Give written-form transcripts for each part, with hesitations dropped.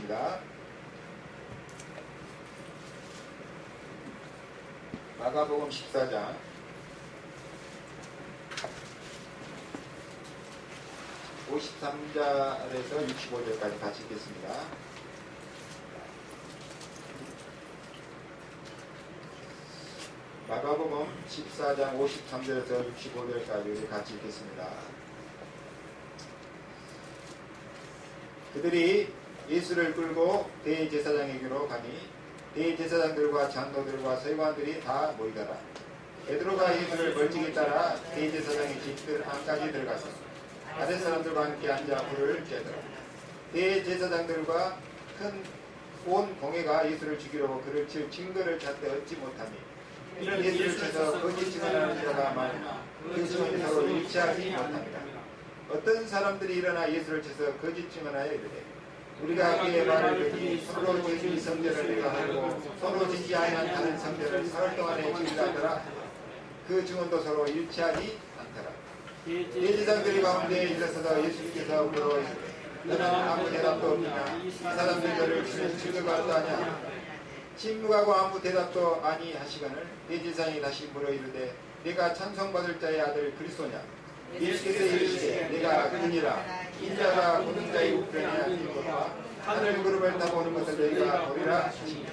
하겠습니다. 마가복음 14장 53절에서 65절까지 같이 읽겠습니다. 마가복음 14장 53절에서 65절까지 우리 같이 읽겠습니다. 그들이 예수를 끌고 대제사장에게로 가니 대제사장들과 장로들과 서기관들이 다 모이더라. 베드로가 예수를 멀찍이 따라 대제사장의 집들 안까지 들어가서 다른 사람들과 함께 앉아 불을 쬐더라. 대제사장들과 큰 온 공회가 예수를 죽이려고 그를 칠 증거를 찾되 얻지 못하니 이런 예수를 쳐서 거짓 증언하는 자가 많으나 그 증언이 서로 일치하지 못합니다. 어떤 사람들이 일어나 예수를 쳐서 거짓 증언하여 이르되 우리가 그의 말을 듣니 서로 지은 성전을 내가 하고 서로 짓지 아니한 다른 성전을 사흘 동안에 지으려더라. 그 증언도 서로 일치하지 않더라. 대제사장들이 가운데 일어서서 예수께서 물어이르되 너는 아무 대답도 없느냐? 이 사람들이 너를 치는 증거가 어떠하냐? 침묵하고 아무 대답도 아니 하시거늘 대제사장이 다시 물어이르되 내가 찬송받을 자의 아들 그리스도냐? 예수께서 이르시되 내가 그니라. 인자가 보는 자의 우편에 앉은 것과 하늘 구름을 타고 오는 것을 너희가 보리라 하시니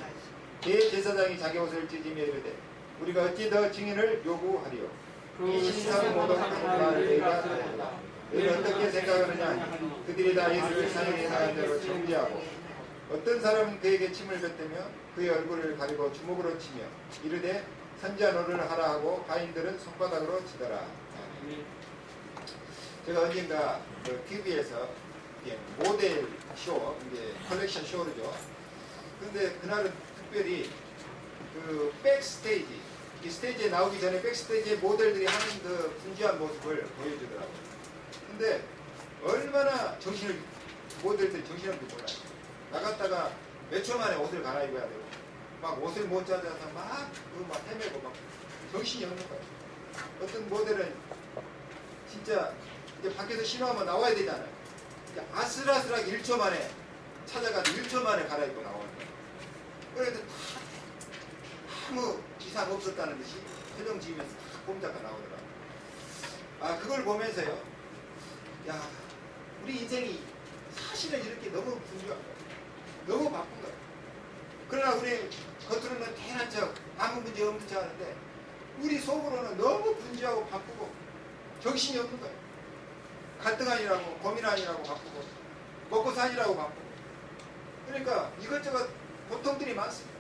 대제사장이 자기 옷을 찢으며 이르되 우리가 어찌 더 증인을 요구하리요? 이 신사를 모독하는 말을 너희가 들었다. 너희는 어떻게 생각하느냐? 그들이 다 예수를 사형에 나간 대로 정죄하고 어떤 사람은 그에게 침을 뱉으며 그의 얼굴을 가리고 주먹으로 치며 이르되 선지자 노릇을 하라 하고 가인들은 손바닥으로 치더라. 제가 언젠가 그 TV에서 모델 쇼, 이게 컬렉션 쇼르죠. 근데 그날은 특별히 그 백스테이지, 이 스테이지에 나오기 전에 백스테이지에 모델들이 하는 그 분주한 모습을 보여주더라고요. 근데 얼마나 모델들이 정신없게 몰라요. 나갔다가 몇 초 만에 옷을 갈아입어야 되고, 막 옷을 못 찾아서 막 헤매고 막 정신이 없는 거예요. 어떤 모델은 진짜 이제 밖에서 신호하면 나와야 되잖아요. 이제 아슬아슬하게 1초 만에 찾아가서 1초 만에 갈아입고 나오는 거예요. 그래도 다 아무 이상 없었다는 듯이 표정 지으면서 다 꼼짝가 나오더라고요. 아, 그걸 보면서요. 야, 우리 인생이 사실은 이렇게 너무 분주한 거예요. 너무 바쁜 거예요. 그러나 우리 겉으로는 대단한 척, 아무 문제 없는 척 하는데 우리 속으로는 너무 분주하고 바쁘고 정신이 없는 거예요. 갈등하니라고, 고민하니라고 바쁘고, 먹고 사니라고 바쁘고. 그러니까 이것저것 고통들이 많습니다.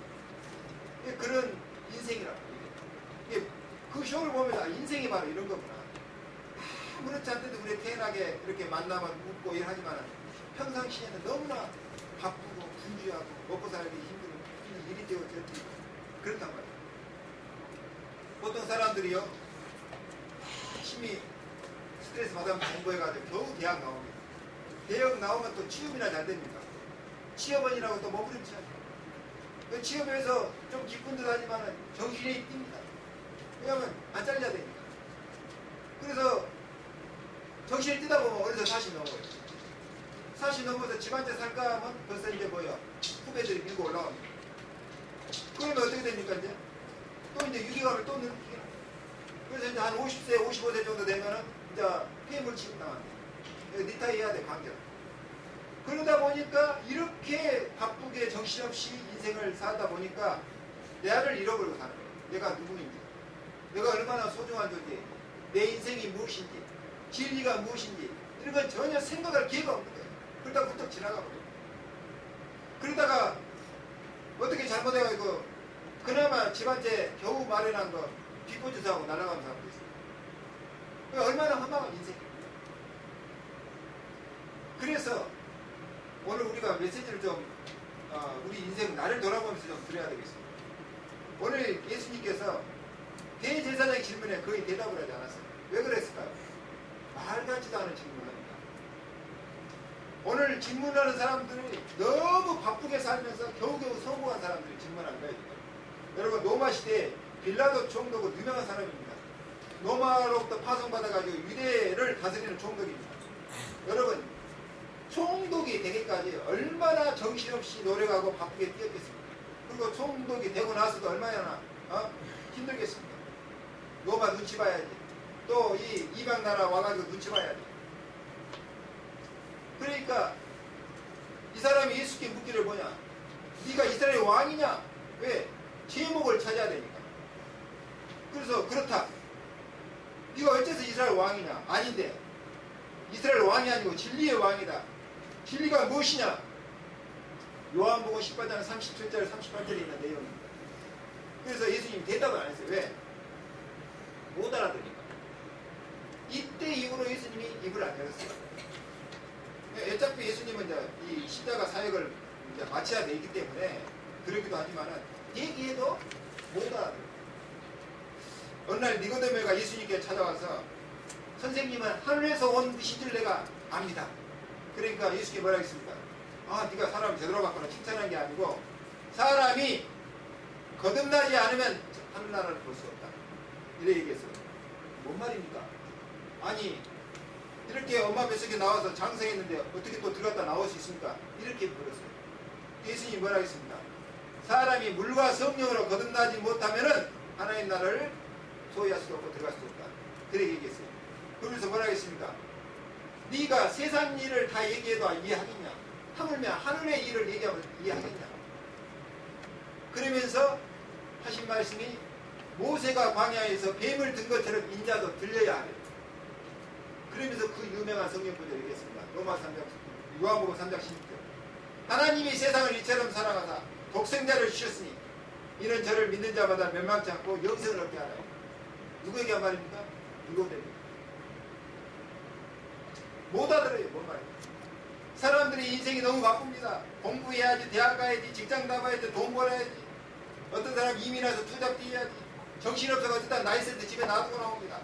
그런 인생이라고. 그 쇼를 보면 인생이 바로 이런 거구나. 아무렇지 않던데 우리 태연하게 이렇게 만나면 웃고 일하지만 평상시에는 너무나 바쁘고 분주하고 먹고 살기 힘들고 일이 되고 저리 그렇단 말이에요. 보통 사람들이요 열심히 스트레스 받으면 공부해가지고 겨우 대학 나옵니다. 대학 나오면 또 취업이나 잘 됩니까? 취업원이라고 또 몸부림치죠. 그 취업에서 좀 기쁜 듯 하지만 정신이 뜁니다. 왜냐하면 안 잘려야 되니까. 그래서 정신이 뛰다 보면 어느새 40 넘어요. 40 넘어서 집 한 채 살까 하면 벌써 이제 뭐야 후배들이 밀고 올라옵니다. 그러면 어떻게 됩니까 이제? 또 이제 유기감을 또 느끼게. 그래서 이제 한 50세, 55세 정도 되면은 이제 폐물 취급당합니다. 리타이 해야 돼, 강제로. 그러다 보니까 이렇게 바쁘게 정신없이 인생을 살다 보니까 내를 잃어버리고 사는 거예요. 내가 누구인지, 내가 얼마나 소중한 존재, 내 인생이 무엇인지, 진리가 무엇인지 이런 건 전혀 생각할 기회가 없는 거예요. 그러다가 훌쩍 지나가버려요. 그러다가 어떻게 잘못해가지고 그나마 집안째 겨우 마련한 거 뒷고주사하고 날아가는 사람도 있어요. 얼마나 험악한 인생이에요. 그래서 오늘 우리가 메시지를 좀 우리 인생 나를 돌아보면서 좀 드려야 되겠습니다. 오늘 예수님께서 대제사장의 질문에 거의 대답을 하지 않았어요. 왜 그랬을까요? 말 같지도 않은 질문을 합니다. 오늘 질문하는 사람들이 너무 바쁘게 살면서 겨우겨우 성공한 사람들이 질문한 거예요. 여러분 로마 시대에 빌라도 총독은 유명한 사람입니다. 로마로부터 파송받아가지고 유대를 다스리는 총독입니다. 여러분 총독이 되기까지 얼마나 정신없이 노력하고 바쁘게 뛰었겠습니까? 그리고 총독이 되고 나서도 얼마나 힘들겠습니까? 로마 눈치 봐야지. 또 이 이방 나라 와가지고 눈치 봐야지. 그러니까 이 사람이 예수께 묻기를 뭐냐? 네가 이스라엘 왕이냐? 왜? 제목을 찾아야 되니까. 그래서 그렇다. 네가 어째서 이스라엘 왕이냐? 아닌데. 이스라엘 왕이 아니고 진리의 왕이다. 진리가 무엇이냐? 요한복음 18장 37절 38절에 있는 내용입니다. 그래서 예수님이 대답을 안 했어요. 왜? 못 알아들으니까. 이때 이후로 예수님이 입을 안 열었어요. 어차피 예수님은 이제 이 십자가 사역을 이제 마쳐야 되기 때문에 그러기도 하지만은 얘기해도 못 알아들어요. 어느 날 니고데모가 예수님께 찾아와서 선생님은 하늘에서 온 것인 줄 내가 압니다. 그러니까 예수님이 뭐라 했습니까? 아, 네가 사람을 제대로 봤거나 칭찬한 게 아니고 사람이 거듭나지 않으면 하늘나라를 볼 수 없다. 이래 얘기했어요. 뭔 말입니까? 아니 이렇게 엄마 뱃속에 나와서 장성했는데 어떻게 또 들어갔다 나올 수 있습니까? 이렇게 물었어요. 예수님이 뭐라 했습니까? 사람이 물과 성령으로 거듭나지 못하면은 하나님 나라를 소유할 수도 없고 들어갈 수도 없다. 그렇게 얘기했어요. 그러면서 뭐라 했습니까? 네가 세상 일을 다 얘기해도 이해하겠냐? 하물며 하늘의 일을 얘기하면 이해하겠냐? 그러면서 하신 말씀이 모세가 광야에서 뱀을 든 것처럼 인자도 들려야 하래. 그러면서 그 유명한 성경 구절을 얘기했습니다. 요한복음 3장 16절. 하나님이 세상을 이처럼 사랑하사 독생자를 주셨으니 이는 저를 믿는 자마다 멸망치 않고 영생을 얻게 하나요. 누구에게 한 말입니까? 니고데모입니다. 못 알아들어요. 뭔 말입니까? 사람들이 인생이 너무 바쁩니다. 공부해야지, 대학 가야지, 직장 나가야지, 돈 벌어야지. 어떤 사람 이민해서 투잡 뛰어야지. 정신없어서 어쨌든 나이 쓸 때 집에 놔두고 나옵니다.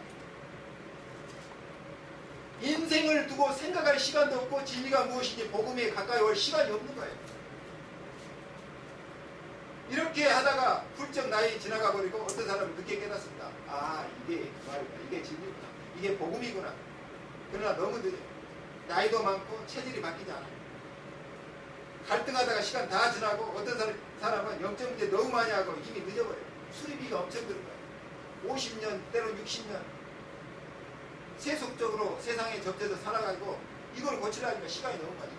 인생을 두고 생각할 시간도 없고 진리가 무엇인지 복음에 가까이 올 시간이 없는 거예요. 이렇게 하다가 훌쩍 나이 지나가 버리고 어떤 사람은 늦게 깨닫습니다. 아, 이게 말이다. 이게 진리구나. 이게 복음이구나. 그러나 너무 늦어요. 나이도 많고 체질이 바뀌지 않아요. 갈등하다가 시간 다 지나고 어떤 사람은 영적 문제 너무 많이 하고 힘이 늦어버려요. 수리비가 엄청 드는 거예요. 50년 때로 60년 세속적으로 세상에 접대서 살아가지고 이걸 고치려니까 시간이 너무 많이 가요.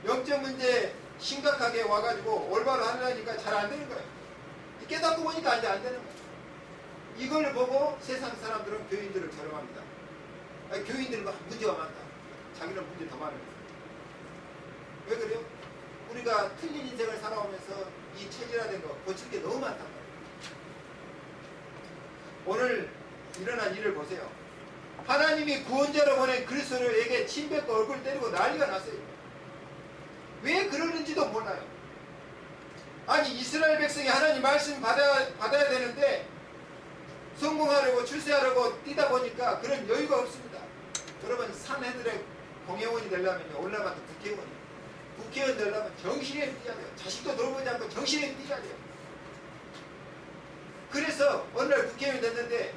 영적 문제 심각하게 와가지고 올바로 하려니까 잘 안 되는 거예요. 깨닫고 보니까 이제 안 되는 거예요. 이걸 보고 세상 사람들은 교인들을 저렴합니다. 아니, 교인들은 막 문제가 많다. 자기는 문제 더 많은 거예요. 왜 그래요? 우리가 틀린 인생을 살아오면서 이 체질화된 거 고칠 게 너무 많단 말이에요. 오늘 일어난 일을 보세요. 하나님이 구원자로 보낸 그리스도에게 침 뱉고 얼굴 때리고 난리가 났어요. 왜 그러는지도 몰라요. 아니 이스라엘 백성이 하나님 말씀 받아야 되는데 성공하려고 출세하려고 뛰다 보니까 그런 여유가 없습니다. 여러분 사내들의 공회원이 되려면 올라가도 국회의원이에요. 국회의원 되려면 정신에 뛰어야 돼요. 자식도 돌보지 않고 정신에 뛰어야 돼요. 그래서 어느 날 국회의원이 됐는데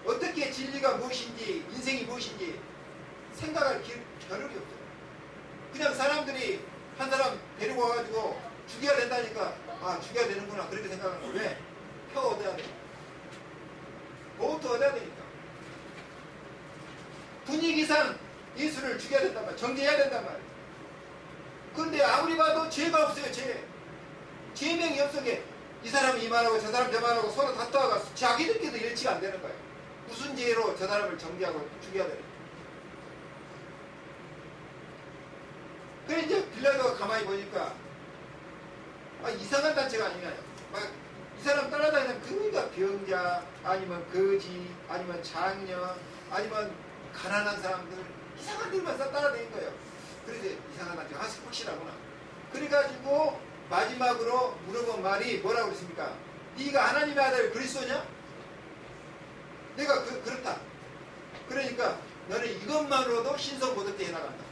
어떻게 진리가 무엇인지 인생이 무엇인지 생각할 겨를이 없어요. 그냥 사람들이 한 사람 데리고 와가지고 죽여야 된다니까 아 죽여야 되는구나 그렇게 생각하는 거예요. 왜? 표 얻어야 되니까. 보트 얻어야 되니까. 분위기상 예수를 죽여야 된단 말이에요. 정죄해야 된단 말이에요. 그런데 아무리 봐도 죄가 없어요. 죄명이 없어게 이 사람이 이 말하고 저 사람 저 말하고 서로 다투어가 자기들끼리도 일치가 안 되는 거예요. 무슨 죄로 저 사람을 정죄하고 죽여야 되는 거예요. 그래 이제 빌라도가 가만히 보니까 이상한 단체가 아니냐. 이 사람 따라다니는 그러니까 병자 아니면 거지 아니면 장녀 아니면 가난한 사람들 이상한 들만 따라다니는 거예요. 그래서 이상한 단체가 확실하구나. 그래가지고 마지막으로 물어본 말이 뭐라고 그랬습니까? 네가 하나님의 아들 그리스도냐? 내가 그렇다. 그러니까 너는 이것만으로도 신성모독죄 해나간다.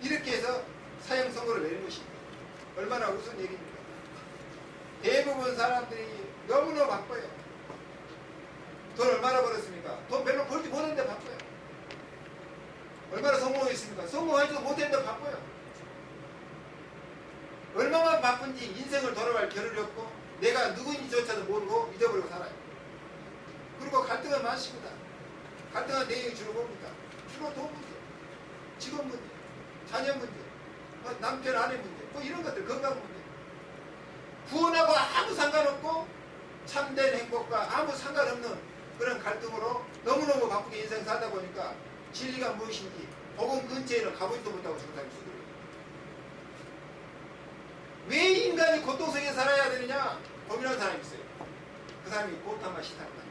이렇게 해서 사형 선고를 내린 것입니다. 얼마나 우스운 얘기입니까? 대부분 사람들이 너무너무 바빠요. 돈 얼마나 벌었습니까? 돈 별로 벌지 못하는데 바빠요. 얼마나 성공했습니까? 성공하지도 못했는데 바빠요. 얼마나 바쁜지 인생을 돌아갈 겨를이 없고 내가 누구인지조차도 모르고 잊어버리고 살아요. 그리고 갈등은 많습니다. 갈등한 내용이 주로 뭡니까? 주로 돈 문제, 직업 문제, 자녀 문제, 남편 아내 문제, 뭐 이런 것들, 건강 문제. 구원하고 아무 상관없고 참된 행복과 아무 상관없는 그런 갈등으로 너무너무 바쁘게 인생 살다 보니까 진리가 무엇인지 복음 근처에는 가보지도 못하고 지금 사람이 수두려요. 왜 인간이 고통 속에 살아야 되느냐 고민하는 사람이 있어요. 그 사람이 고통만 싫다는 거예요.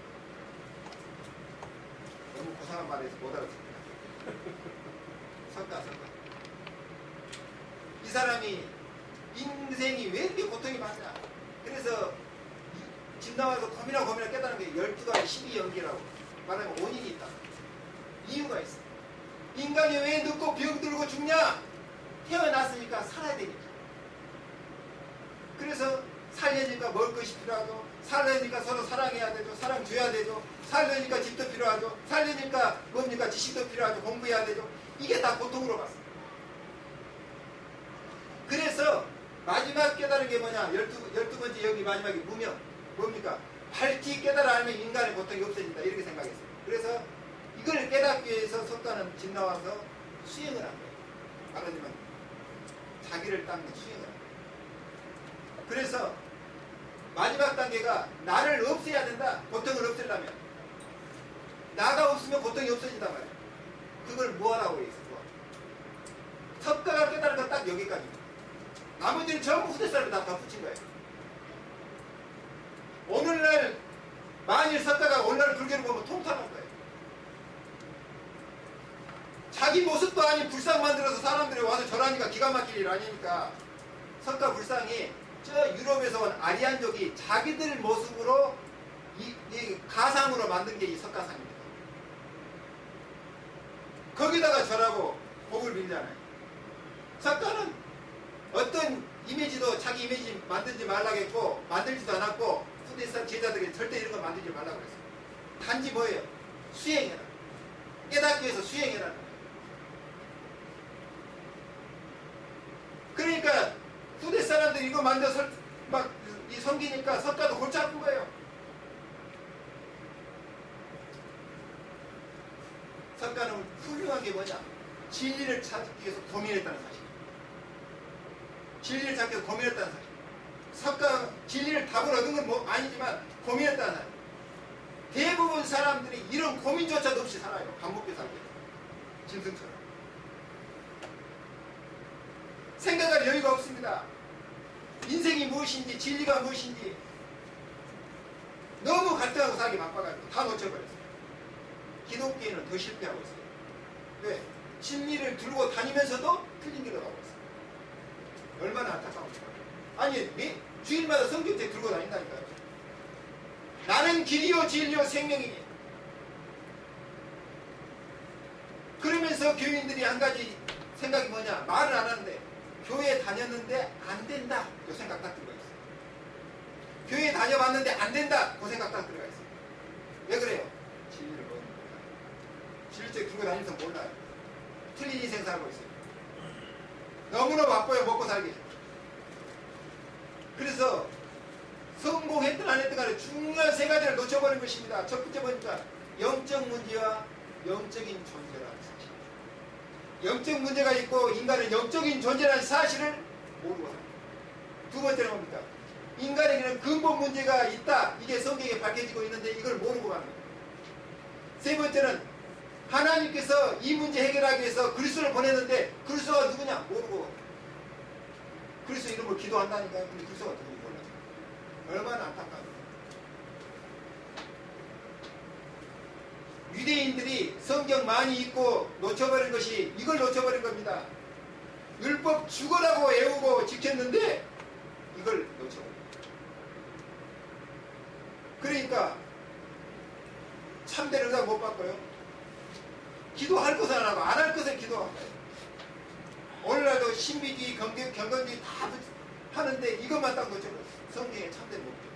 너무 고상한 말에서 못 알아듣습니다. 석가. 이 사람이 인생이 왜 이렇게 고통이 많냐. 그래서 집 나와서 고민하고 깨달은 게 12가지 12연계라고 말하면 원인이 있다. 이유가 있어. 인간이 왜 늙고 병들고 죽냐? 태어났으니까 살아야 되니까. 그래서 살려니까 먹을 것이 필요하죠. 살려니까 서로 사랑해야 되죠. 사랑 줘야 되죠. 살려니까 집도 필요하죠. 살려니까 뭡니까? 지식도 필요하죠. 공부해야 되죠. 이게 다 고통으로 봤어. 그래서 마지막 깨달은 게 뭐냐? 12번째 여기 마지막에 무명. 뭡니까? 밝히 깨달아 알면 인간의 고통이 없어진다. 이렇게 생각했어요. 그래서 이걸 깨닫기 위해서 석가는 집 나와서 수행을 한 거예요. 말하자면 자기를 닦는 수행을 한 거예요. 그래서 마지막 단계가 나를 없애야 된다. 고통을 없애려면 나가 없으면 고통이 없어진단 말이에요. 그걸 뭐하라고 했어? 석가가 깨달은 건 딱 여기까지입니다. 나머지는 전부 후대 사람이 다 붙인 거예요. 오늘날 만일 석가가 오늘날 불교를 보면 통탄한 거예요. 자기 모습도 아닌 불상 만들어서 사람들이 와서 절하니까 기가 막힐 일 아니니까 석가 불상이 저 유럽에서 온 아리안족이 자기들 모습으로 이 가상으로 만든 게 이 석가상입니다. 거기다가 절하고 복을 빌잖아요. 석가는 어떤 이미지도 자기 이미지 만들지 말라고 했고 만들지도 않았고 후대사 제자들에게 절대 이런 거 만들지 말라고 그랬어요. 단지 뭐예요? 수행해라. 깨닫기 위해서 수행해라. 그러니까 후대 사람들이 이거 만들어서 막 섬기니까 석가도 골치 아픈 거예요. 석가는 훌륭한 게 뭐냐? 진리를 찾기 위해서 고민했다는 사실. 진리를 찾기 위해서 고민했다는 사실. 석가 진리를 답을 얻은 건 뭐 아니지만 고민했다는 사실. 대부분 사람들이 이런 고민조차도 없이 살아요. 밥 먹고 살게. 짐승처럼. 생각할 여유가 없습니다. 인생이 무엇인지 진리가 무엇인지 너무 갈등하고 살기 바빠가지고 다 놓쳐버렸어요. 기독교인은 더 실패하고 있어요. 왜? 진리를 들고 다니면서도 틀린 길로 가고 있어요. 얼마나 안타까운지. 아니 주일마다 성경책 들고 다닌다니까요. 나는 길이요 진리요 생명이니. 그러면서 교인들이 한 가지 생각이 뭐냐? 말을 안 하는데 교회 다녔는데 안 된다. 그 생각 딱 들어가 있어요. 교회 다녀봤는데 안 된다. 그 생각 딱 들어가 있어요. 왜 그래요? 진리를 모르는 거예요. 진리책 들고 다니면서 몰라요. 틀린 인생 살고 있어요. 너무나 바빠요. 먹고 살기. 그래서 성공했든 안 했든 간에 중요한 세 가지를 놓쳐버린 것입니다. 첫 번째 보니까 영적 문제와 영적인 존재라는 사실. 영적 문제가 있고 인간은 영적인 존재라는 사실을 모르고 삽니다. 두 번째는 뭡니까? 인간에게는 근본 문제가 있다. 이게 성경에 밝혀지고 있는데 이걸 모르고 가는 거예요. 세 번째는 하나님께서 이 문제 해결하기 위해서 그리스도를 보냈는데 그리스도가 누구냐? 모르고 그리스도 이름으로 기도한다니까요. 근데 그리스도가 누군지 몰라요. 얼마나 안타까워요. 유대인들이 성경 많이 읽고 놓쳐버린 것이 이걸 놓쳐버린 겁니다. 율법 죽으라고 애우고 지켰는데 이걸 놓쳐버린 거예요. 그러니까 참된 응답 못 받고요. 기도할 것은 안 하고 안 할 것을 기도한 거예요. 오늘날도 신비주의, 경건주의 다 하는데 이것만 딱 놓쳐버렸어요. 성경의 참된 목표.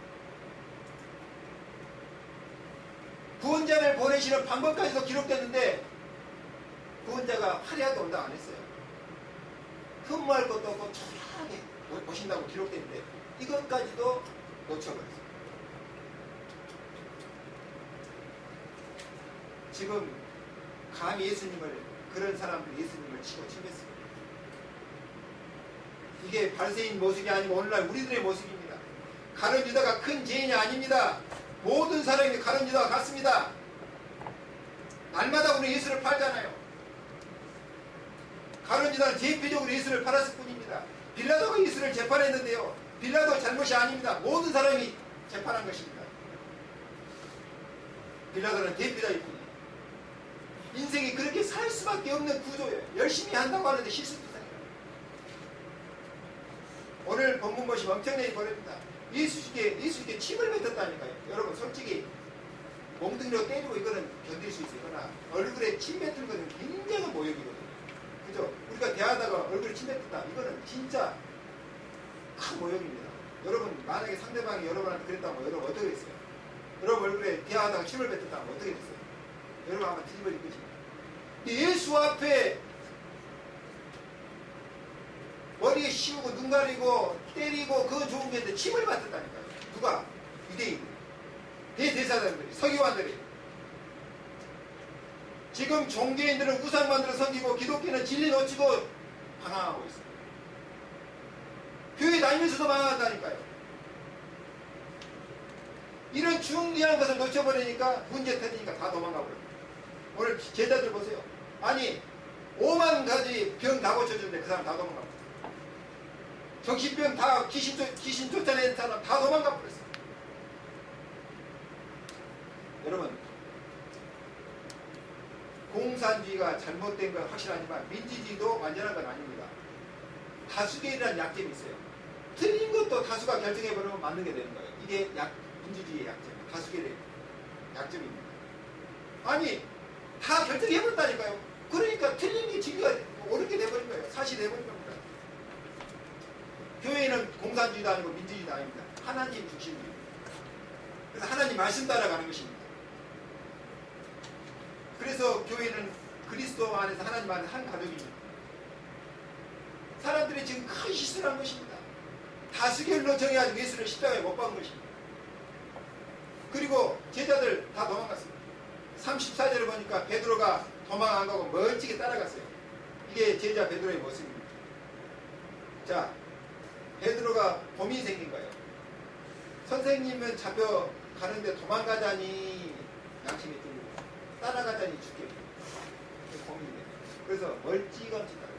구원자를 보내시는 방법까지도 기록됐는데 구원자가 화려하게 온다고 안 했어요. 흠모할 것도 없고 초라하게 오신다고 기록되는데 이것까지도 놓쳐버렸어요. 지금 감히 예수님을, 그런 사람들이 예수님을 치고 침뱉습니다. 이게 바리새인 모습이 아니고 오늘날 우리들의 모습입니다. 가룟 유다가 큰 죄인이 아닙니다. 모든 사람이 가룟 유다와 같습니다. 날마다 우리 예수를 팔잖아요. 가룟 유다는 대표적으로 예수를 팔았을 뿐입니다. 빌라도가 예수를 재판했는데요, 빌라도 잘못이 아닙니다. 모든 사람이 재판한 것입니다. 빌라도는 대표자일 뿐이에요. 인생이 그렇게 살 수밖에 없는 구조예요. 열심히 한다고 하는데 실수투성이에요. 오늘 본문 보시면 엄청나게 버립니다. 예수께 침을 뱉었다니까요. 여러분 솔직히 몽둥이로 때리고 이거는 견딜 수 있어요. 그러나 얼굴에 침 뱉은 것은 굉장히 모욕이거든요. 그죠? 우리가 대하다가 얼굴에 침 뱉었다, 이거는 진짜 큰 모욕입니다. 여러분 만약에 상대방이 여러분한테 그랬다면 여러분 어떻게 했어요? 여러분 얼굴에 대하다가 침을 뱉었다면 어떻게 됐어요? 여러분 아마 뒤집어질 것입니다. 예수 앞에 머리에 씌우고 눈 가리고 때리고 그건 좋은 게 있는데 침을 맞았다니까요. 누가? 유대인들, 대제사장들이, 서기관들이. 지금 종교인들은 우상 만들어 섬기고 기독교는 진리 놓치고 방황하고 있어요. 교회 다니면서도 방황한다니까요. 이런 중요한 것을 놓쳐버리니까 문제 터지니까 다 도망가버려요. 오늘 제자들 보세요. 아니 5만 가지 병 다 고쳐주는데 그 사람 다 도망가버려요. 정신병 다 귀신 쫓아내는 사람 다 도망가버렸어요. 여러분 공산주의가 잘못된 건 확실하지만 민주주의도 완전한 건 아닙니다. 다수결이라는 약점이 있어요. 틀린 것도 다수가 결정해버리면 맞는 게 되는 거예요. 이게 민주주의의 약점이에요. 다수결의 약점입니다. 아니 다 결정해버렸다니까요. 그러니까 틀린 게 진리가 옳게 돼버린 거예요. 사실이 돼버린 겁니다. 교회는 공산주의도 아니고 민주주의도 아닙니다. 하나님 중심입니다. 그래서 하나님 말씀 따라가는 것입니다. 그래서 교회는 그리스도 안에서 하나님 안에서 한 가족입니다. 사람들이 지금 큰 실수를 한 것입니다. 다수결로 정해가지고 예수를 십자가에 못 박은 것입니다. 그리고 제자들 다 도망갔습니다. 34절을 보니까 베드로가 도망 안 가고 멀찍이 따라갔어요. 이게 제자 베드로의 모습입니다. 자, 베드로가 고민이 생긴 거예요. 선생님은 잡혀가는데 도망가자니 양심이 들고 따라가자니 죽겠고 고민이 돼요. 그래서 멀찌감치 따라갔어요.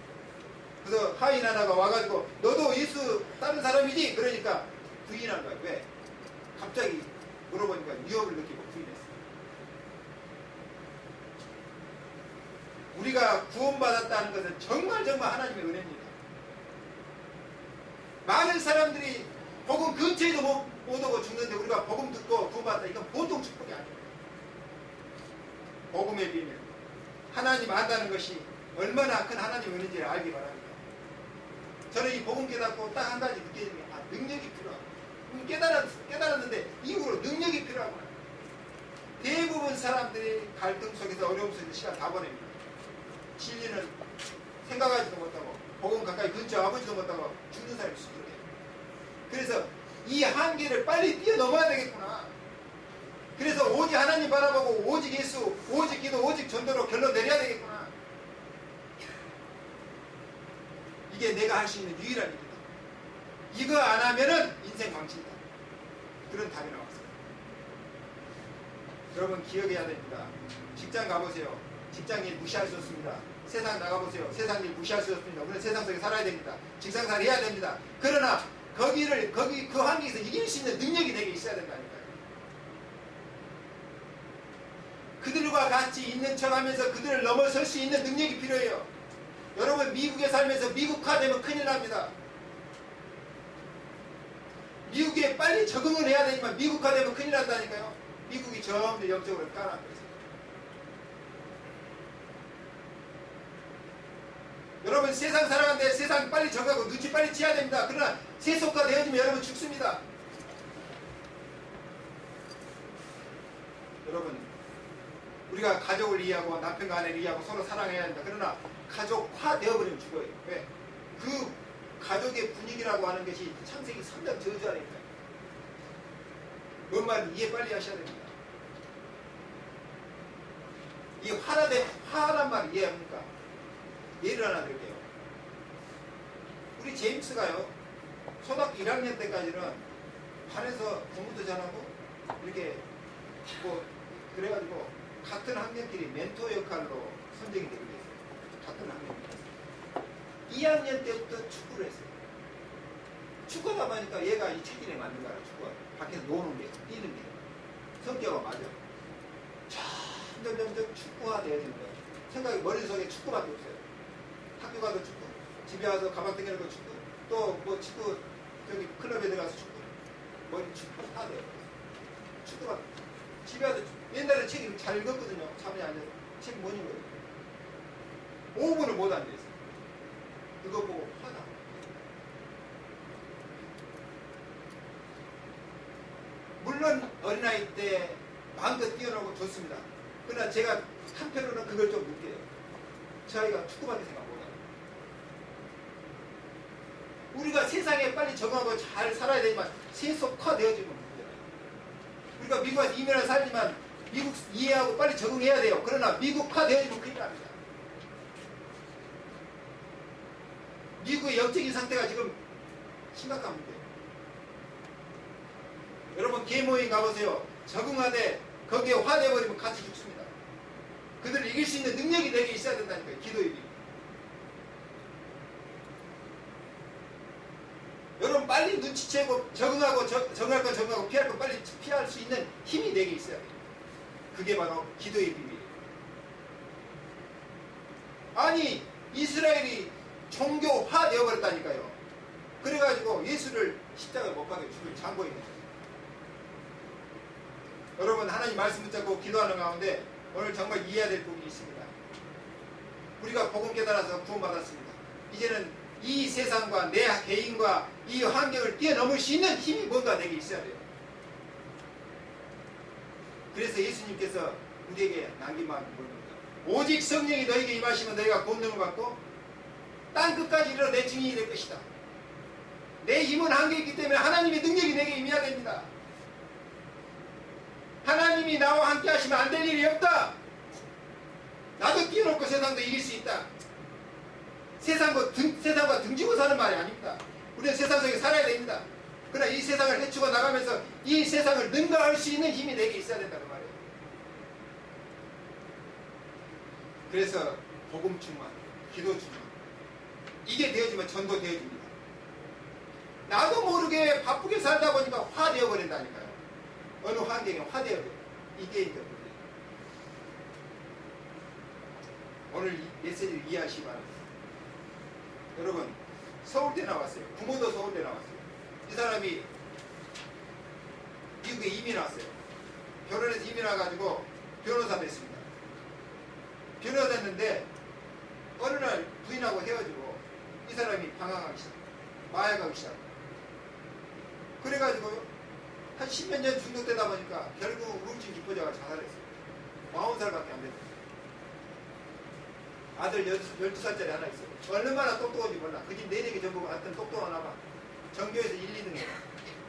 그래서 하인 하나가 와가지고 너도 예수 다른 사람이지? 그러니까 부인한 거예요. 왜? 갑자기 물어보니까 위협을 느끼고 부인했어요. 우리가 구원받았다는 것은 정말 하나님의 은혜입니다. 많은 사람들이 복음 근처에도 못 오고 죽는데 우리가 복음 듣고 구원받았다. 이건 보통 축복이 아닙니다. 복음의 비밀, 하나님 안다는 것이 얼마나 큰 하나님의 은혜인지를 알기 바랍니다. 저는 이 복음 깨닫고 딱 한 가지 느끼는 게 능력이 필요하고 깨달았는데 이후로 능력이 필요하구나. 대부분 사람들이 갈등 속에서 어려움 속에서 시간 다 보냅니다. 진리는 생각하지도 못하고 복음 가까이 근처 와보지도 못하고 죽는 사람이 수두룩해요. 그래서 이 한계를 빨리 뛰어넘어야 되겠구나. 그래서 오직 하나님 바라보고 오직 예수, 오직 기도, 오직 전도로 결론 내려야 되겠구나. 이게 내가 할 수 있는 유일한 일이다. 이거 안 하면은 인생 망친다. 그런 답이 나왔어요. 여러분 기억해야 됩니다. 직장 가보세요. 직장일 무시할 수 없습니다. 세상 나가보세요. 세상 일 무시할 수 없습니다. 우리는 세상 속에 살아야 됩니다. 직장생활 해야 됩니다. 그러나 그 환경에서 이길 수 있는 능력이 내게 있어야 된다니까요. 그들과 같이 있는 척하면서 그들을 넘어설 수 있는 능력이 필요해요. 여러분 미국에 살면서 미국화되면 큰일 납니다. 미국에 빨리 적응을 해야 되지만 미국화되면 큰일 난다니까요. 미국이 점점 영적으로 까놨고 있어요. 여러분 세상 살아가는데 세상 빨리 적응하고 눈치 빨리 채야 됩니다. 그러나 세속화 되어지면 여러분 죽습니다. 여러분 우리가 우리가 가족을 이해하고 남편과 아내를 이해하고 서로 사랑해야 한다. 그러나 가족화 되어버리면 죽어요. 왜? 그 가족의 분위기라고 하는 것이 창세기 3장 저주 아닙니까? 뭔 말인지 이해 빨리 하셔야 됩니다. 이 화란 말 이해합니까? 예를 하나 드릴게요. 우리 제임스가요, 초등학교 1학년 때까지는 반에서 공부도 잘하고 이렇게 뭐 그래가지고 같은 학년끼리 멘토 역할로 선정이 되게 됐어요. 같은 학년끼리. 2학년 때부터 축구를 했어요. 축구하다 보니까 얘가 이 체질에 맞는 거야. 축구가 밖에서 노는 게, 뛰는 게 성격은 맞아. 점점 축구화 되어지는 거예요. 생각이 머릿속에 축구밖에 없어요. 학교 가도 축구, 집에 와서 가방 땡겨놓고 축구, 또 뭐 축구 저기 클럽에 들어가서 축구, 머리 축구화 돼요. 축구가 집에 와서 옛날에 책을 잘 읽었거든요. 잠이 안 자요. 책 못 읽어요. 5분을 못 앉아있어요. 그거 보고 화나. 물론 어린아이 때 마음껏 뛰어놀고 좋습니다. 그러나 제가 한편으로는 그걸 좀 느껴요. 저 아이가 축구밖에 생각 못해요. 우리가 세상에 빨리 적응하고 잘 살아야 되지만 세속화되어지면 문제예요. 우리가 미국에서 이민을 살지만 미국 이해하고 빨리 적응해야 돼요. 그러나 미국화되어지면 큰일 납니다. 미국의 영적인 상태가 지금 심각한 문제예요. 여러분 계모임 가보세요. 적응하되 거기에 화내버리면 같이 죽습니다. 그들을 이길 수 있는 능력이 내게 있어야 된다니까요. 기도의 힘. 여러분 빨리 눈치채고 적응하고 적응할 건 적응하고 피할 건 빨리 피할 수 있는 힘이 내게 있어야 돼요. 그게 바로 기도의 비밀이에요. 아니 이스라엘이 종교화 되어버렸다니까요. 그래가지고 예수를 십자가에 못 박혀 죽을 장고인 거예요. 여러분 하나님 말씀 붙잡고 기도하는 가운데 오늘 정말 이해해야 될 부분이 있습니다. 우리가 복음 깨달아서 구원받았습니다. 이제는 이 세상과 내 개인과 이 환경을 뛰어넘을 수 있는 힘이 뭔가 내게 있어야 돼요. 그래서 예수님께서 우리에게 남긴 마음이 뭡니까? 오직 성령이 너에게 임하시면 너희가 권능을 받고 땅끝까지 이르러 내 증인이 될 것이다. 내 힘은 한계 있기 때문에 하나님의 능력이 내게 임해야 됩니다. 하나님이 나와 함께 하시면 안 될 일이 없다. 나도 뛰어넘고 세상도 이길 수 있다. 세상과 등지고 사는 말이 아닙니다. 우리는 세상 속에 살아야 됩니다. 그러나 이 세상을 헤치고 나가면서 이 세상을 능가할 수 있는 힘이 내게 있어야 된다는 말이에요. 그래서 복음 충만, 기도 충만, 이게 되어지면 전도 되어집니다. 나도 모르게 바쁘게 살다 보니까 화되어 버린다니까요. 어느 환경에 화되어 버려요. 이게 이제 문제예요. 오늘 이 메시지를 이해하시기 바랍니다. 여러분 서울대 나왔어요. 부모도 서울대 나왔어요. 이 사람이 미국에 이민 왔어요. 결혼해서 이민 와가지고 변호사 됐습니다. 변호사 됐는데 어느 날 부인하고 헤어지고 이 사람이 방황하기 시작, 마약하기 시작. 그래가지고 한 10몇 년 중독되다 보니까 결국 우울증 깊어져가 자살했어요. 40살밖에 안 됐어요. 아들 12살짜리 하나 있어요. 얼마나 똑똑한지 몰라. 그 집 4개 전부 하여튼 똑똑하나 봐. 전교에서 1, 2등 해요.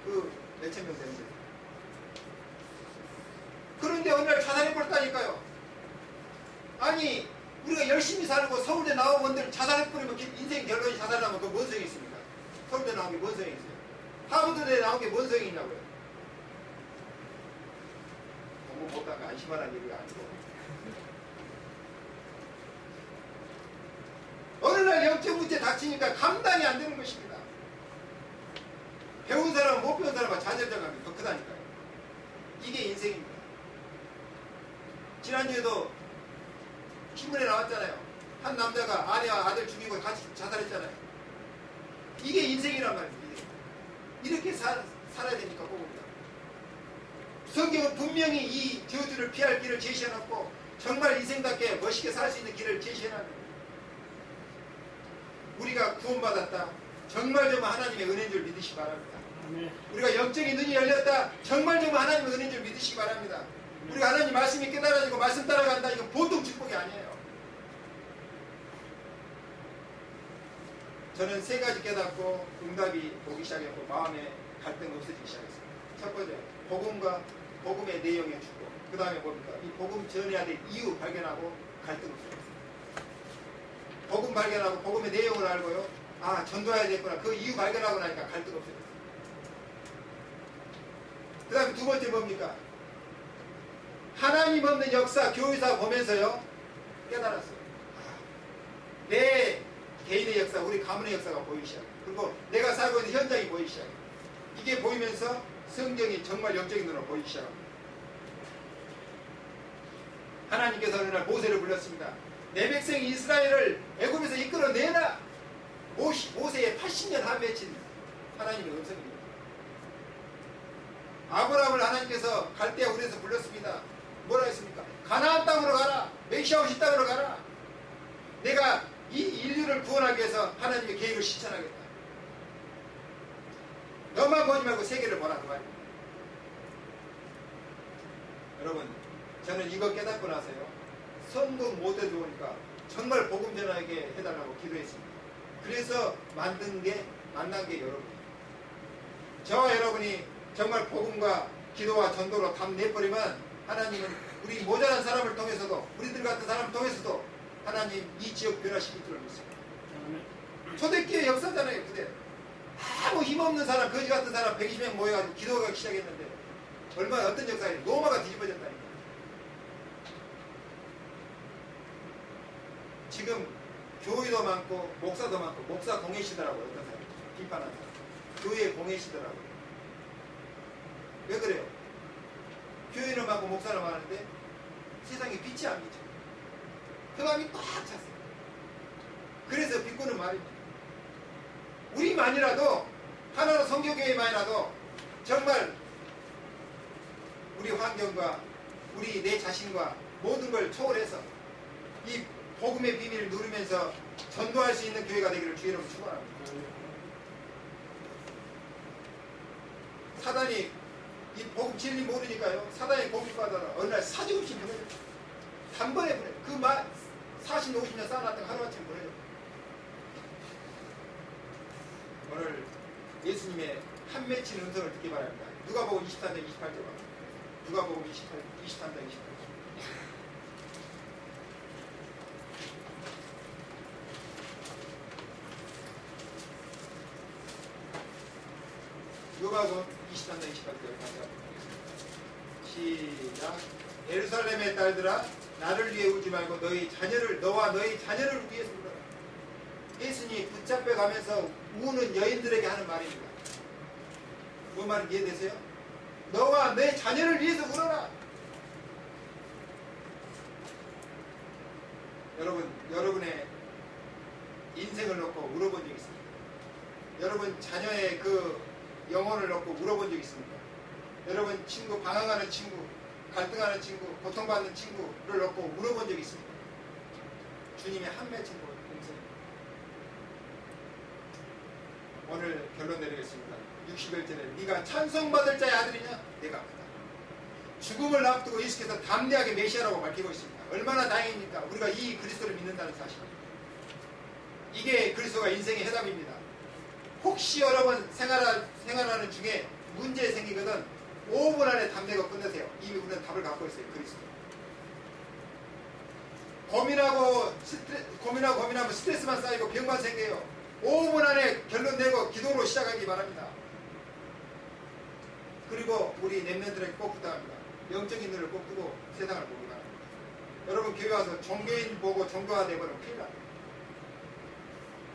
그 몇천 명 되는데. 그런데 어느 날 자살해버렸다니까요. 아니 우리가 열심히 살고 서울대 나온 분들 자살해버리면 인생 결론이 자살하면 그 뭔 소용이 있습니까? 서울대 나온 게 뭔 소용이 있어요? 하버드대 나온 게 뭔 소용이 있냐고요. 공부 못하고 안심하라는 얘기가 아니고 어느 날 영적 문제 닥치니까 감당이 안 되는 것입니다. 배운 사람은 못 배운 사람과 좌절감이 더 크다니까요. 이게 인생입니다. 지난주에도 신문에 나왔잖아요. 한 남자가 아내와 아들 죽이고 같이 자살했잖아요. 이게 인생이란 말입니다. 이렇게 살아야 되니까 뽑습니다. 성경은 분명히 이 저주를 피할 길을 제시해놨고 정말 인생답게 멋있게 살 수 있는 길을 제시해놨습니다. 우리가 구원받았다. 정말 좀 하나님의 은혜인 줄 믿으시기 바랍니다. 우리가 영적인 눈이 열렸다. 정말 좀 하나님의 은혜인 줄 믿으시기 바랍니다. 우리 하나님 말씀이 깨달아지고 말씀 따라간다. 이건 보통 축복이 아니에요. 저는 세 가지 깨닫고 응답이 오기 시작했고 마음에 갈등 없어지기 시작했어요. 첫 번째, 복음의 내용의 축복. 그 다음에 뭡니까? 이 복음 전해야 될 이유 발견하고 갈등 없어졌어요. 복음 발견하고 복음의 내용을 알고요. 아, 전도해야 되겠구나. 그 이유 발견하고 나니까 갈등 없어졌어요. 그 다음에 두 번째 뭡니까? 하나님 없는 역사, 교회사 보면서요. 깨달았어요. 내 개인의 역사, 우리 가문의 역사가 보이기 시작해요. 그리고 내가 살고 있는 현장이 보이기 시작해요. 이게 보이면서 성경이 정말 영적인 눈으로 보이기 시작합니다. 하나님께서 어느 날 모세를 불렀습니다. 내 백성 이스라엘을 애굽에서 이끌어내라. 모세의 80년 한 맺힌 하나님의 음성입니다. 아브라함을 하나님께서 갈대아 우리에서 불렀습니다. 뭐라 했습니까? 가나안 땅으로 가라. 메시아 오실 땅으로 가라. 내가 이 인류를 구원하기 위해서 하나님의 계획을 실천하겠다. 너만 보지 말고 세계를 보라 그 말입니다. 여러분, 저는 이거 깨닫고 나서요. 성공 못해 좋으니까 정말 복음 전하게 해달라고 기도했습니다. 그래서 만난 게 여러분이에요. 저와 여러분이 정말 복음과 기도와 전도로 담 내버리면 하나님은 우리 모자란 사람을 통해서도 우리들 같은 사람을 통해서도 하나님 이 지역 변화시킬 줄을 믿습니다. 초대교회 역사잖아요. 그때 아무 힘없는 사람, 거지 같은 사람 120명 모여가지고 기도하기 시작했는데 얼마나 어떤 역사에 로마가 뒤집어졌다니까. 지금 교회도 많고 목사도 많고 목사 공회시더라고요. 어떤 사람 비판하는 사람 교회 공회시더라고요. 왜 그래요? 교회는 많고 목사는 많은데 세상에 빛이 안 비쳐. 흑암이 꽉 찼어요. 그래서 비꼬는 말입니다. 우리만이라도 하나로 성교교회만이라도 정말 우리 환경과 우리 내 자신과 모든 걸 초월해서 이 복음의 비밀을 누리면서 전도할 수 있는 교회가 되기를 주의 이름으로 축원합니다. 사단이 이 복음 진리 모르니까요. 사단이 공격받아라. 어느 날 사지없이 보내요. 단번에 보내요. 그 말 40년 50년 쌓아놨다가 하루아침에 보내요. 오늘 예수님의 한 맺힌 음성을 듣기 바랍니다. 누가복음 23장 28절 누가복음 23장 28절 누가복음 23장 28절 같이 보겠습니다. 시작. 예루살렘의 딸들아 나를 위해 울지 말고 너와 너희 자녀를 위해서 울어라. 예수님이 붙잡혀 가면서 우는 여인들에게 하는 말입니다. 뭐 말인지 이해되세요? 너와 내 자녀를 위해서 울어라. 여러분의 인생을 놓고 울어본 적 있습니까? 여러분 자녀의 그 영혼을 놓고 울어본 적 있습니까? 여러분 친구, 방황하는 친구, 갈등하는 친구, 고통받는 친구를 놓고 울어본 적 있습니까? 주님의 한 맺힌 음성입니다. 오늘 결론 내리겠습니다. 61절에 네가 찬송받을 자의 아들이냐? 내가 그다. 죽음을 앞두고 예수께서 담대하게 메시아라고 밝히고 있습니다. 얼마나 다행입니까? 우리가 이 그리스도를 믿는다는 사실. 이게 그리스도가 인생의 해답입니다. 혹시 여러분 생활하는 중에 문제 생기거든 5분 안에 답 내고 끝내세요. 이미 우리는 답을 갖고 있어요. 그리스도. 고민하면 스트레스만 쌓이고 병만 생겨요. 5분 안에 결론 내고 기도로 시작하기 바랍니다. 그리고 우리 랩런트들에게 꼭 부탁합니다. 영적인 눈을 꼭 뜨고 세상을 보기 바랍니다. 여러분 교회 와서 종교인 보고 종교화 되버리면 큰일 납니다.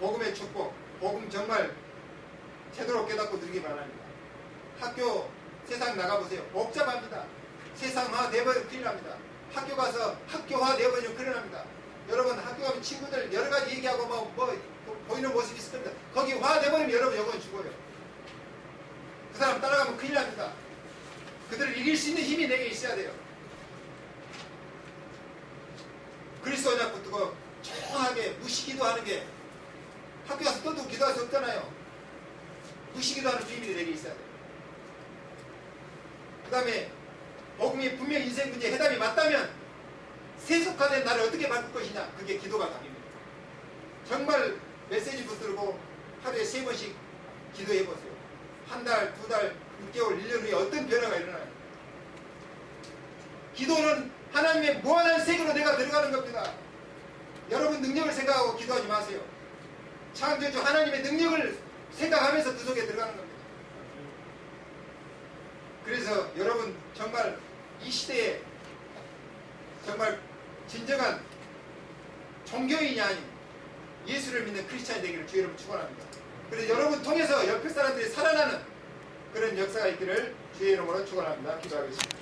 복음의 축복, 복음 정말 제대로 깨닫고 누리기 바랍니다. 학교 세상 나가보세요. 복잡합니다. 세상화 되버리면 큰일 납니다. 학교 가서 학교화 되버리면 큰일 납니다. 여러분 학교 가면 친구들 여러가지 얘기하고 보이는 모습이 있을 겁니다. 거기 화 되버리면 여러분 영혼이 죽어요. 그 사람 따라가면 큰일 납니다. 그들을 이길 수 있는 힘이 내게 있어야 돼요. 그리스도 언약 붙들고 조용하게 무시기도하는 게 학교 가서 떠들고 기도할 수 없잖아요. 무시기도하는 비밀이 내게 있어야 돼요. 그 다음에 복음이 분명히 인생 문제에 해답이 맞다면 세속화된 나를 어떻게 바꿀 것이냐, 그게 기도가 답입니다. 정말 메시지 붙들고 하루에 3번씩 기도해 보세요. 한 달, 2달, 6개월, 1년 후에 어떤 변화가 일어나요. 기도는 하나님의 무한한 세계로 내가 들어가는 겁니다. 여러분 능력을 생각하고 기도하지 마세요. 창조주 하나님의 능력을 생각하면서 그 속에 들어가는 겁니다. 그래서 여러분 정말 이 시대에 정말 진정한 종교인이 아닌 예수를 믿는 크리스찬이 되기를 주 여러분 축원합니다. 그래서 여러분 통해서 옆에 사람들이 살아나는 그런 역사가 있기를 주의 이름으로 축원합니다. 기도하겠습니다.